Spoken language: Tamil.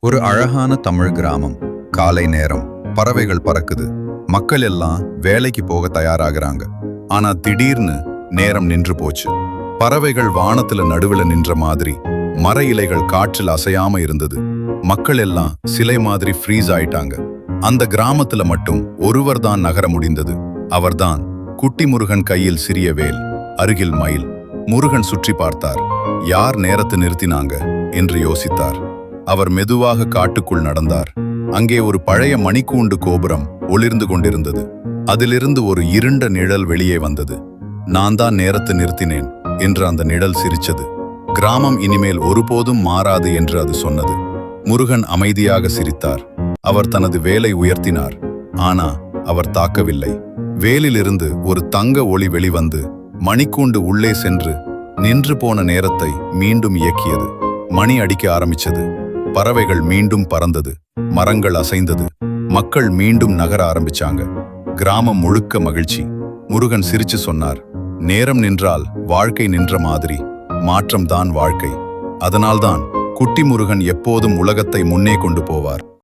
ஒரு அழகான தமிழ் கிராமம். காலை நேரம். பறவைகள் பறக்குது. மக்கள் எல்லாம் வேலைக்கு போக தயாராகிறாங்க. ஆனா திடீர்னு நேரம் நின்று போச்சு. பறவைகள் வானத்துல நடுவுல நின்ற மாதிரி, மர இலைகள் காற்றில் அசையாம இருந்தது. மக்கள் எல்லாம் சிலை மாதிரி ஃப்ரீஸ் ஆயிட்டாங்க. அந்த கிராமத்துல மட்டும் ஒருவர் தான் நகர முடிந்தது. அவர்தான் குட்டி முருகன். கையில் சிறிய வேல், அருகில் மயில். முருகன் சுற்றி பார்த்தார். யார் நேரத்தை நிறுத்தினாங்க என்று யோசித்தார். அவர் மெதுவாக காட்டுக்குள் நடந்தார். அங்கே ஒரு பழைய மணிக்கூண்டு கோபுரம் ஒளிர்ந்து கொண்டிருந்தது. அதிலிருந்து ஒரு இருண்ட நிழல் வெளியே வந்தது. நான் தான் நேரத்தை நிறுத்தினேன் என்று அந்த நிழல் சிரிச்சது. கிராமம் இனிமேல் ஒருபோதும் மாறாது என்று அது சொன்னது. முருகன் அமைதியாக சிரித்தார். அவர் தனது வேலை உயர்த்தினார். ஆனா அவர் தாக்கவில்லை. வேலிலிருந்து ஒரு தங்க ஒளி வெளிவந்து மணிக்கூண்டு உள்ளே சென்று நின்று போன நேரத்தை மீண்டும் இயக்கியது. மணி அடிக்க ஆரம்பிச்சது. பறவைகள் மீண்டும் பறந்தது. மரங்கள் அசைந்தது. மக்கள் மீண்டும் நகர ஆரம்பிச்சாங்க. கிராமம் முழுக்க மகிழ்ச்சி. முருகன் சிரிச்சு சொன்னார், நேரம் நின்றால் வாழ்க்கை நின்ற மாதிரி. மாற்றம்தான் வாழ்க்கை. அதனால்தான் குட்டி முருகன் எப்போதும் உலகத்தை முன்னே கொண்டு போவார்.